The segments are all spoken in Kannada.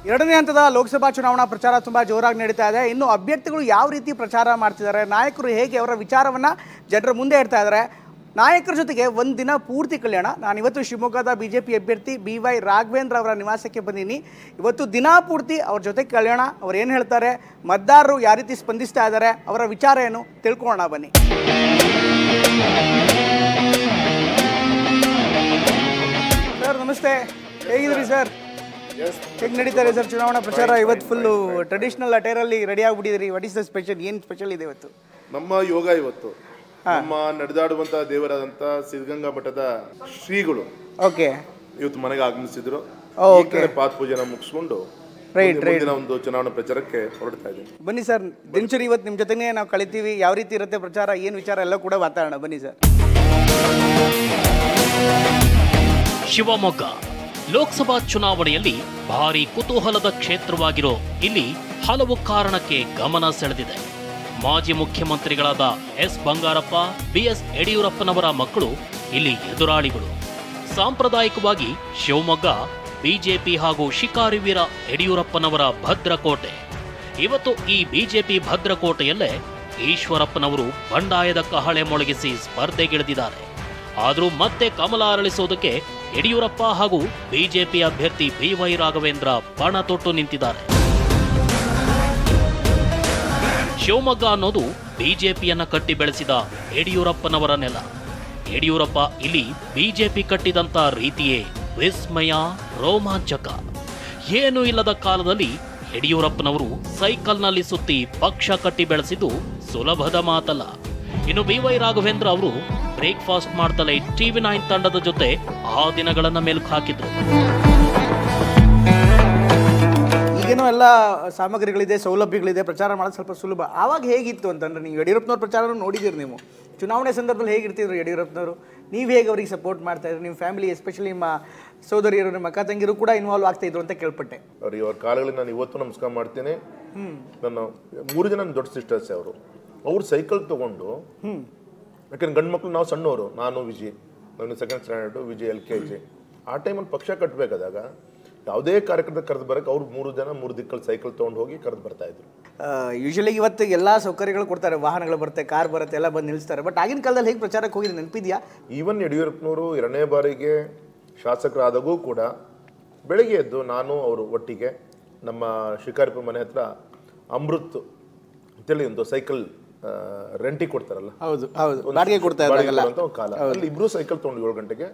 ಎರಡನೇ ಹಂತದ ಲೋಕಸಭಾ ಚುನಾವಣಾ ಪ್ರಚಾರ ತುಂಬ ಜೋರಾಗಿ ನಡೀತಾ ಇದೆ. ಇನ್ನು ಅಭ್ಯರ್ಥಿಗಳು ಯಾವ ರೀತಿ ಪ್ರಚಾರ ಮಾಡ್ತಿದ್ದಾರೆ, ನಾಯಕರು ಹೇಗೆ ಅವರ ವಿಚಾರವನ್ನು ಜನರ ಮುಂದೆ ಇಡ್ತಾ ಇದ್ದಾರೆ, ನಾಯಕರ ಜೊತೆಗೆ ಒಂದು ದಿನ ಪೂರ್ತಿ ಕಲ್ಯಾಣ. ನಾನಿವತ್ತು ಶಿವಮೊಗ್ಗದ BJP ಅಭ್ಯರ್ಥಿ BY ರಾಘವೇಂದ್ರ ಅವರ ನಿವಾಸಕ್ಕೆ ಬಂದೀನಿ. ಇವತ್ತು ದಿನ ಪೂರ್ತಿ ಅವ್ರ ಜೊತೆ ಕಲ್ಯಾಣ. ಅವ್ರು ಏನು ಹೇಳ್ತಾರೆ, ಮತದಾರರು ಯಾವ ರೀತಿ ಸ್ಪಂದಿಸ್ತಾ ಇದ್ದಾರೆ, ಅವರ ವಿಚಾರ ಏನು ತಿಳ್ಕೊಳ್ಳೋಣ ಬನ್ನಿ. ಸರ್ ನಮಸ್ತೆ, ಹೇಗಿದ್ರಿ ಸರ್? ಹೇಗೆ ನಡೀತಾರೆ ಸರ್ ಚುನಾವಣಾ ಪ್ರಚಾರ? ಇವತ್ತು ಫುಲ್ಲು ಟ್ರೆಡಿಷನಲ್ ಅಟೈರಲ್ಲಿ ರೆಡಿ ಆಗಿಬಿಟ್ಟಿದ್ರಿ. What is the special? ಏನು ಸ್ಪೆಷಲ್ ಇದೆ ಇವತ್ತು? ನಮ್ಮ ಯೋಗ ಇವತ್ತು ನಮ್ಮ ನಡೆದಾಡುವಂತಹ ದೇವರಾದಂಥ ಸಿದ್ಧಗಂಗಾ ಮಠದ ಶ್ರೀಗಳು ಓಕೆ ಇವತ್ತು ಮನೆಗೆ ಆಗಮಿಸಿದ್ರು. ಓಕೆ, ಪಾದ ಪೂಜೆನ ಮುಗಿಸ್ಕೊಂಡು ಮುಂದಿನ ಒಂದು ಚುನಾವಣಾ ಪ್ರಚಾರಕ್ಕೆ ಹೊರಡ್ತಾ ಇದ್ದೀವಿ. ಬನ್ನಿ ಸರ್, ದಿನಚರಿ ಇವತ್ತು ನಿಮ್ಮ ಜೊತೆನೇ ನಾವು ಕಳಿತೀವಿ. ಯಾವ ರೀತಿ ಇರುತ್ತೆ ಪ್ರಚಾರ, ಏನು ವಿಚಾರ ಎಲ್ಲ ಕೂಡ ಮಾತಾಡೋಣ ಬನ್ನಿ ಸರ್. ಶಿವಮೊಗ್ಗ ಲೋಕಸಭಾ ಚುನಾವಣೆಯಲ್ಲಿ ಭಾರಿ ಕುತೂಹಲದ ಕ್ಷೇತ್ರವಾಗಿರೋ ಇಲ್ಲಿ ಹಲವು ಕಾರಣಕ್ಕೆ ಗಮನ ಸೆಳೆದಿದೆ. ಮಾಜಿ ಮುಖ್ಯಮಂತ್ರಿಗಳಾದ ಎಸ್ ಬಂಗಾರಪ್ಪ, BS ಯಡಿಯೂರಪ್ಪನವರ ಮಕ್ಕಳು ಇಲ್ಲಿ ಎದುರಾಳಿಗಳು. ಸಾಂಪ್ರದಾಯಿಕವಾಗಿ ಶಿವಮೊಗ್ಗ BJP ಹಾಗೂ ಶಿಕಾರಿವೀರ ಯಡಿಯೂರಪ್ಪನವರ ಭದ್ರಕೋಟೆ. ಇವತ್ತು ಈ BJP ಭದ್ರಕೋಟೆಯಲ್ಲೇ ಈಶ್ವರಪ್ಪನವರು ಬಂಡಾಯದ ಕಹಳೆ ಮೊಳಗಿಸಿ ಸ್ಪರ್ಧೆಗಿಳಿದಿದ್ದಾರೆ. ಆದರೂ ಮತ್ತೆ ಕಮಲ ಅರಳಿಸೋದಕ್ಕೆ ಯಡಿಯೂರಪ್ಪ ಹಾಗೂ BJP ಅಭ್ಯರ್ಥಿ BY ರಾಘವೇಂದ್ರ ಪಣ ತೊಟ್ಟು ನಿಂತಿದ್ದಾರೆ. ಶಿವಮೊಗ್ಗ ಅನ್ನೋದು BJPಯನ್ನ ಕಟ್ಟಿ ಬೆಳೆಸಿದ ಯಡಿಯೂರಪ್ಪನವರ ನೆಲ. ಯಡಿಯೂರಪ್ಪ ಇಲ್ಲಿ BJP ಕಟ್ಟಿದಂತ ರೀತಿಯೇ ವಿಸ್ಮಯ, ರೋಮಾಂಚಕ. ಏನೂ ಇಲ್ಲದ ಕಾಲದಲ್ಲಿ ಯಡಿಯೂರಪ್ಪನವರು ಸೈಕಲ್ನಲ್ಲಿ ಸುತ್ತಿ ಪಕ್ಷ ಕಟ್ಟಿ ಬೆಳೆಸಿದ್ದು ಸುಲಭದ ಮಾತಲ್ಲ. ಇನ್ನು BY ರಾಘವೇಂದ್ರ ಅವರು ಬ್ರೇಕ್ಫಾಸ್ಟ್ ಮಾಡ್ತಲೇ TV9 ತಂಡದ ಜೊತೆ ಆ ದಿನಗಳನ್ನ ಮೆಲುಕು ಹಾಕಿದ್ರು. ಈಗೇನೋ ಎಲ್ಲ ಸಾಮಗ್ರಿಗಳಿದೆ, ಸೌಲಭ್ಯಗಳಿದೆ, ಪ್ರಚಾರ ಮಾಡೋದು ಸ್ವಲ್ಪ ಸುಲಭ. ಆವಾಗ ಹೇಗಿತ್ತು ಅಂತಂದ್ರೆ, ನೀವು ಯಡಿಯೂರಪ್ಪನವ್ರ ಪ್ರಚಾರ ನೋಡಿದ್ದೀರಿ. ನೀವು ಚುನಾವಣೆ ಸಂದರ್ಭದಲ್ಲಿ ಹೇಗಿರ್ತಿದ್ರು ಯಡಿಯೂರಪ್ಪನವರು? ನೀವು ಹೇಗೆ ಅವ್ರಿಗೆ ಸಪೋರ್ಟ್ ಮಾಡ್ತಾ ಇದ್ರು? ನಿಮ್ಮ ಫ್ಯಾಮಿಲಿ, ಎಸ್ಪೆಷಲಿ ನಿಮ್ಮ ಸೋದರಿಯರು, ನಿಮ್ಮ ಅಕ್ಕ ತಂಗಿರು ಕೂಡ ಇನ್ವಾಲ್ವ್ ಆಗ್ತಾ ಇದ್ರು ಅಂತ ಕೇಳ್ಪಟ್ಟೆ. ಅವ್ರ ಕಾಲಗಳಲ್ಲಿ ನಾನು ಇವತ್ತು ನಮಸ್ಕಾರ ಮಾಡ್ತೇನೆ. ನನ್ನ 3 ಜನ ದೊಡ್ಡ ಸಿಸ್ಟರ್ಸ್ ಅವ್ರು ಸೈಕಲ್ ತಗೊಂಡು, ಯಾಕಂದ್ರೆ ಗಂಡು ಮಕ್ಳು ನಾವು ಸಣ್ಣವರು, ನಾನು ವಿಜಯ್, ನಾನು 2nd ಸ್ಟ್ಯಾಂಡರ್ಡು, ವಿಜಯ್ LKG. ಆ ಟೈಮಲ್ಲಿ ಪಕ್ಷ ಕಟ್ಟಬೇಕಾದಾಗ ಯಾವುದೇ ಕಾರ್ಯಕ್ರಮ ಕರೆದು ಬರೋಕೆ ಅವ್ರು 3 ಜನ 3 ದಿಕ್ಕಲ್ಲಿ ಸೈಕಲ್ ತೊಗೊಂಡು ಹೋಗಿ ಕರೆದು ಬರ್ತಾ ಇದ್ರು. ಯೂಶಲಿ ಇವತ್ತು ಎಲ್ಲ ಸೌಕರ್ಯಗಳು ಕೊಡ್ತಾರೆ, ವಾಹನಗಳು ಬರುತ್ತೆ, ಕಾರ್ ಬರುತ್ತೆ, ಎಲ್ಲ ಬಂದು ನಿಲ್ಲಿಸ್ತಾರೆ. ಬಟ್ ಆಗಿನ ಕಾಲದಲ್ಲಿ ಹೇಗೆ ಪ್ರಚಾರಕ್ಕೆ ಹೋಗಿದ್ರೆ ನೆನಪಿದೆಯಾ? ಈವನ್ ಯಡಿಯೂರಪ್ಪನವರು 2ನೇ ಬಾರಿಗೆ ಶಾಸಕರಾದಾಗೂ ಕೂಡ ಬೆಳಗ್ಗೆ ಎದ್ದು ನಾನು ಅವರು ಒಟ್ಟಿಗೆ ನಮ್ಮ ಶಿಕಾರಿಪುರ ಮನೆ ಹತ್ರ ಅಮೃತ್ ಅಂತೇಳಿ ಒಂದು ಸೈಕಲ್ ರೆಂಟಿಗೆ ಕೊಡ್ತಾರಲ್ಲ, ಹೌದು ಹೌದು, ಬಾಡಿಗೆ ಕೊಡ್ತಾ ಇದ್ದಾಗಲ್ಲ ಅಂತ ಒಂದು ಕಾಲ, ಅಲ್ಲಿ ಇಬ್ರು ಸೈಕಲ್ ತೊಗೊಂಡು 7 ಗಂಟೆಗೆ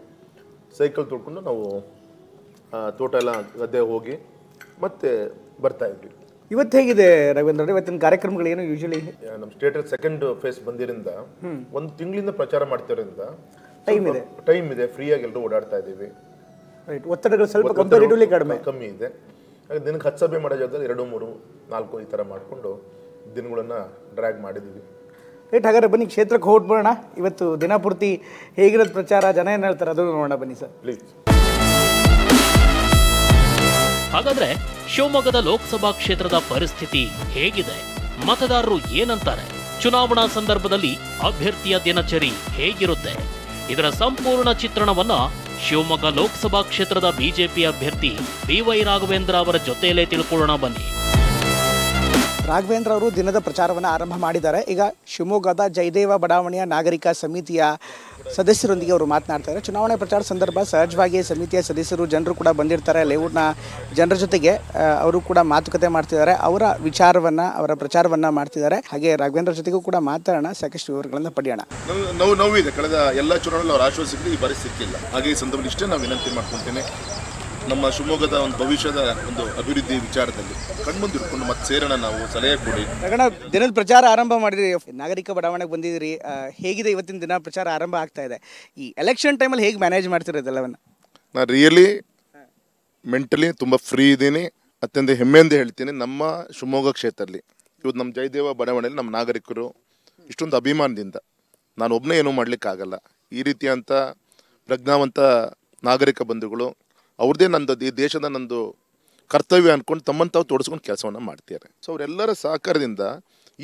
ಸೈಕಲ್ ತೊಗೊಂಡು ನಾವು ತೋಟ ಎಲ್ಲ ಗದ್ದೆ ಹೋಗಿ ಮತ್ತೆ ಬರ್ತಾ ಇದ್ವಿ. ಇವತ್ತು ಹೇಗಿದೆ ರವೀಂದ್ರ, ಇವತ್ತಿನ ಕಾರ್ಯಕ್ರಮಗಳೇನು? ಯೂಶಲಿ ನಮ್ಮ ಸ್ಟೇಟಸ್ 2nd ಫೇಸ್ ಬಂದಿರಿಂದ 1 ತಿಂಗಳಿಂದ ಪ್ರಚಾರ ಮಾಡ್ತಿರೋದ್ರಿಂದ ಟೈಮ್ ಇದೆ, ಫ್ರೀಯಾಗಿ ಎಲ್ಲರೂ ಓಡಾಡ್ತಾ ಇದ್ದೀವಿ. ಒತ್ತಡಗಳು ಸ್ವಲ್ಪ ಕಂಪೇರಿಟಿವ್ಲಿ ಕಮ್ಮಿ ಇದೆ. ದಿನಕ್ಕೆ 10 ಸಭೆ ಮಾಡೋ ಜಾಗದಲ್ಲಿ 2, 3, 4 ಈ ಥರ ಮಾಡಿಕೊಂಡು ದಿನಗಳನ್ನ ಡ್ರ್ಯಾಗ್ ಮಾಡಿದ್ದೀವಿ. ಹಾಗಾದ್ರೆ ಬನ್ನಿ ಕ್ಷೇತ್ರಕ್ಕೆ ಹೊರಟ್ಬಿಡೋಣ. ಇವತ್ತು ದಿನ ಪೂರ್ತಿ ಹೇಗಿರೋದು ಪ್ರಚಾರ, ಜನ ಏನು ಹೇಳ್ತಾರೆ ಅದು ನೋಡೋಣ ಬನ್ನಿ ಸರ್, ಪ್ಲೀಸ್. ಹಾಗಾದ್ರೆ ಶಿವಮೊಗ್ಗದ ಲೋಕಸಭಾ ಕ್ಷೇತ್ರದ ಪರಿಸ್ಥಿತಿ ಹೇಗಿದೆ? ಮತದಾರರು ಏನಂತಾರೆ? ಚುನಾವಣಾ ಸಂದರ್ಭದಲ್ಲಿ ಅಭ್ಯರ್ಥಿಯ ದಿನಚರಿ ಹೇಗಿರುತ್ತೆ? ಇದರ ಸಂಪೂರ್ಣ ಚಿತ್ರಣವನ್ನ ಶಿವಮೊಗ್ಗ ಲೋಕಸಭಾ ಕ್ಷೇತ್ರದ BJP ಅಭ್ಯರ್ಥಿ BY ರಾಘವೇಂದ್ರ ಅವರ ಜೊತೆಯಲ್ಲೇ ತಿಳ್ಕೊಳ್ಳೋಣ ಬನ್ನಿ. ರಾಘವೇಂದ್ರ ಅವರು ದಿನದ ಪ್ರಚಾರವನ್ನು ಆರಂಭ ಮಾಡಿದ್ದಾರೆ. ಈಗ ಶಿವಮೊಗ್ಗದ ಜಯದೇವ ಬಡಾವಣೆಯ ನಾಗರಿಕ ಸಮಿತಿಯ ಸದಸ್ಯರೊಂದಿಗೆ ಅವರು ಮಾತನಾಡ್ತಾರೆ. ಚುನಾವಣೆ ಪ್ರಚಾರ ಸಂದರ್ಭ ಸಹಜವಾಗಿ ಸಮಿತಿಯ ಸದಸ್ಯರು, ಜನರು ಕೂಡ ಬಂದಿರ್ತಾರೆ. ಲೇಔಟ್ನ ಜನರ ಜೊತೆಗೆ ಅವರು ಕೂಡ ಮಾತುಕತೆ ಮಾಡ್ತಿದ್ದಾರೆ, ಅವರ ವಿಚಾರವನ್ನು, ಅವರ ಪ್ರಚಾರವನ್ನು ಮಾಡ್ತಿದ್ದಾರೆ. ಹಾಗೆ ರಾಘವೇಂದ್ರ ಜೊತೆಗೂ ಕೂಡ ಮಾತಾಡೋಣ, ಸಾಕಷ್ಟು ವಿವರಗಳನ್ನು ಪಡೆಯೋಣ. ನೋವಿದೆ, ಕಳೆದ ಎಲ್ಲ ಚುನಾವಣೆಯಲ್ಲಿ ಅವ್ರು ಆಶ್ವಾಸಿಸಿದ್ರು, ಈ ಬಾರಿ ಸಿಕ್ಕಿಲ್ಲ. ಹಾಗೆ ಈ ಸಂದರ್ಭದಲ್ಲಿ ಇಷ್ಟೇ ನಾವು ವಿನಂತಿ ಮಾಡ್ಕೊಳ್ತೇನೆ, ನಮ್ಮ ಶಿವಮೊಗ್ಗದ ಒಂದು ಭವಿಷ್ಯದ ಒಂದು ಅಭಿವೃದ್ಧಿ ವಿಚಾರದಲ್ಲಿ ಕಣ್ಮುಂದಿರ್ಕೊಂಡು ಮತ್ತೆ ಸೇರೋಣ, ನಾವು ಸಲಹೆ ಕೊಡಿ. ದಿನದ ಪ್ರಚಾರ ಆರಂಭ ಮಾಡಿದ್ರಿ, ನಾಗರಿಕ ಬಡಾವಣೆಗೆ ಬಂದಿದ್ದೀರಿ. ಹೇಗಿದೆ ಇವತ್ತಿನ ದಿನ ಪ್ರಚಾರ ಆರಂಭ ಆಗ್ತಾ ಇದೆ? ಈ ಎಲೆಕ್ಷನ್ ಟೈಮಲ್ಲಿ ಹೇಗೆ ಮ್ಯಾನೇಜ್ ಮಾಡ್ತಿರೋದೆಲ್ಲವನ್ನ? ನಾನು ರಿಯಲಿ ಮೆಂಟಲಿ ತುಂಬ ಫ್ರೀ ಇದ್ದೀನಿ, ಅತ್ಯಂತ ಹೆಮ್ಮೆಯಿಂದ ಹೇಳ್ತೀನಿ. ನಮ್ಮ ಶಿವಮೊಗ್ಗ ಕ್ಷೇತ್ರದಲ್ಲಿ ಇವತ್ತು ನಮ್ಮ ಜಯದೇವ ಬಡಾವಣೆಯಲ್ಲಿ ನಮ್ಮ ನಾಗರಿಕರು ಇಷ್ಟೊಂದು ಅಭಿಮಾನದಿಂದ, ನಾನು ಒಬ್ಬನೇ ಏನೂ ಮಾಡಲಿಕ್ಕಾಗಲ್ಲ, ಈ ರೀತಿಯಂಥ ಪ್ರಜ್ಞಾವಂತ ನಾಗರಿಕ ಬಂಧುಗಳು ಅವ್ರದ್ದೇ ನಂದು ಈ ದೇಶದ ನಂದು ಕರ್ತವ್ಯ ಅಂದ್ಕೊಂಡು ತಮ್ಮನ್ನು ತಾವು ತೋಡಿಸ್ಕೊಂಡು ಕೆಲಸವನ್ನು ಮಾಡ್ತಿದ್ದಾರೆ. ಸೊ ಅವರೆಲ್ಲರ ಸಹಕಾರದಿಂದ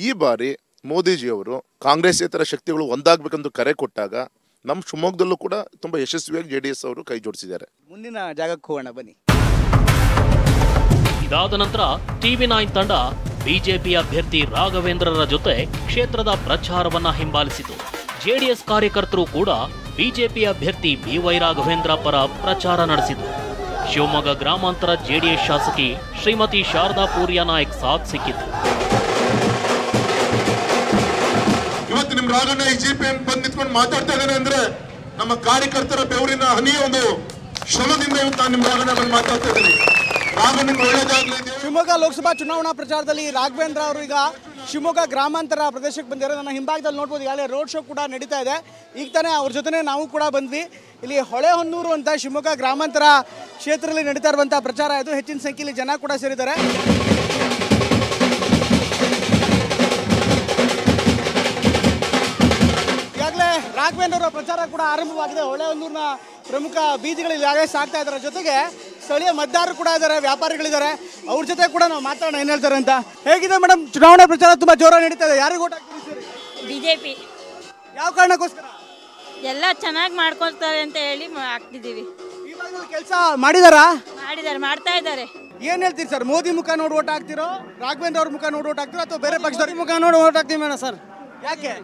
ಈ ಬಾರಿ ಮೋದಿಜಿಯವರು ಕಾಂಗ್ರೆಸ್ಸೇತರ ಶಕ್ತಿಗಳು ಒಂದಾಗಬೇಕೆಂದು ಕರೆ ಕೊಟ್ಟಾಗ ನಮ್ಮ ಶಿವಮೊಗ್ಗದಲ್ಲೂ ಕೂಡ ತುಂಬ ಯಶಸ್ವಿಯಾಗಿ JDS ಅವರು ಕೈ ಜೋಡಿಸಿದ್ದಾರೆ. ಮುಂದಿನ ಜಾಗಕ್ಕೆ ಹೋಗೋಣ ಬನ್ನಿ. ಇದಾದ ನಂತರ TV9 ತಂಡ ಬಿಜೆಪಿ ಅಭ್ಯರ್ಥಿ ರಾಘವೇಂದ್ರರ ಜೊತೆ ಕ್ಷೇತ್ರದ ಪ್ರಚಾರವನ್ನ ಹಿಂಬಾಲಿಸಿತು. ಜೆಡಿಎಸ್ ಕಾರ್ಯಕರ್ತರು ಕೂಡ ಬಿಜೆಪಿ ಅಭ್ಯರ್ಥಿ BY ರಾಘವೇಂದ್ರ ಪರ ಪ್ರಚಾರ ನಡೆಸಿದರು. ಶಿವಮೊಗ್ಗ ಗ್ರಾಮಾಂತರ ಜೆಡಿಎಸ್ ಶಾಸಕಿ ಶ್ರೀಮತಿ ಶಾರದಾ ಪೂರ್ಯ ನಾಯಕ್ ಸಾಥ್ ಸಿಕ್ಕಿತು. ಇವತ್ತು ನಿಮ್ ರಾಘಣ್ಣ ಈ ಜಿಪಿಎಂ ಬಂದು ನಿಂತ್ಕೊಂಡು ಮಾತಾಡ್ತಾ ಇದ್ದಾನೆ ಅಂದ್ರೆ ನಮ್ಮ ಕಾರ್ಯಕರ್ತರ ಬೆವರಿನ ಹನಿಯ ಒಂದು ಶ್ರಮದಿಂದ ಇವತ್ತು ನಾನು ನಿಮ್ ರಾಘಣ್ಣ ಬಂದು ಮಾತಾಡ್ತಾ ಇದ್ದೀನಿ. ರಾಘಣ್ಣಕ್ಕೆ ಒಳ್ಳೇದಾಗ್ಲಿ. ಶಿವಮೊಗ್ಗ ಲೋಕಸಭಾ ಚುನಾವಣಾ ಪ್ರಚಾರದಲ್ಲಿ ರಾಘವೇಂದ್ರ ಅವರು ಈಗ ಶಿವಮೊಗ್ಗ ಗ್ರಾಮಾಂತರ ಪ್ರದೇಶಕ್ಕೆ ಬಂದಿದ್ದಾರೆ. ನನ್ನ ಹಿಂಭಾಗದಲ್ಲಿ ನೋಡ್ಬೋದು ಈಗಾಗಲೇ ರೋಡ್ ಶೋ ಕೂಡ ನಡೀತಾ ಇದೆ. ಈಗ ತಾನೇ ಅವ್ರ ಜೊತೆ ನಾವು ಕೂಡ ಬಂದ್ವಿ. ಇಲ್ಲಿ ಹೊಳೆಹೊನ್ನೂರು ಅಂತ ಶಿವಮೊಗ್ಗ ಗ್ರಾಮಾಂತರ ಕ್ಷೇತ್ರದಲ್ಲಿ ನಡೀತಾ ಇರುವಂಥ ಪ್ರಚಾರ ಇದು. ಹೆಚ್ಚಿನ ಸಂಖ್ಯೆಯಲ್ಲಿ ಜನ ಕೂಡ ಸೇರಿದ್ದಾರೆ. ಈಗಾಗಲೇ ರಾಘವೇಂದ್ರ ಅವರ ಪ್ರಚಾರ ಕೂಡ ಆರಂಭವಾಗಿದೆ. ಹೊಳೆಹೊನ್ನೂರಿನ ಪ್ರಮುಖ ಬೀದಿಗಳಲ್ಲಿ ಈಗಾಗಲೇ ಸಾಗ್ತಾ ಇದ್ದಾರೆ. ಜೊತೆಗೆ ಸ್ಥಳೀಯ ಮತದಾರರು ಕೂಡ ಇದ್ದಾರೆ, ವ್ಯಾಪಾರಿಗಳಿದ್ದಾರೆ. ಅವ್ರ ಜೊತೆ ಕೂಡ ನಾವು ಮಾತಾಡೋಣ ಏನು ಹೇಳ್ತಾರೆ ಅಂತ. ಹೇಗಿದೆ ಮೇಡಮ್ ಚುನಾವಣಾ ಪ್ರಚಾರ? ತುಂಬ ಜೋರಾಗಿ ನಡೀತಾ ಇದೆ. ಯಾರಿಗೆ ಓಟ್ ಹಾಕ್ತೀರಿ ಸರ್? ಬಿಜೆಪಿ. ಯಾವ ಕಾರಣಕ್ಕೋಸ್ಕರ? ಎಲ್ಲ ಚೆನ್ನಾಗಿ ಮಾಡ್ಕೊಳ್ತಾರೆ ಅಂತ ಹೇಳಿ ಹಾಕ್ತಿದ್ದೀವಿ. ಈ ಭಾಗದಲ್ಲಿ ಕೆಲಸ ಮಾಡಿದಾರಾ? ಮಾಡ್ತಾ ಇದ್ದಾರೆ. ಏನ್ ಹೇಳ್ತೀರಿ ಸರ್? ಮೋದಿ ಮುಖ ನೋಡಿ ಓಟ್ ಹಾಕ್ತಿರೋ, ರಾಘವೇಂದ್ರ ಅವ್ರ ಮುಖ ನೋಡಿ ಓಟ್ ಹಾಕ್ತಿರೋ, ಅಥವಾ ಬೇರೆ ಪಕ್ಷದವ್ರ ಮುಖ ನೋಡಿ ಓಟ್ ಹಾಕ್ತೀವಿ ಮೇಡಮ್ ಸರ್. ಯಾಕೆ?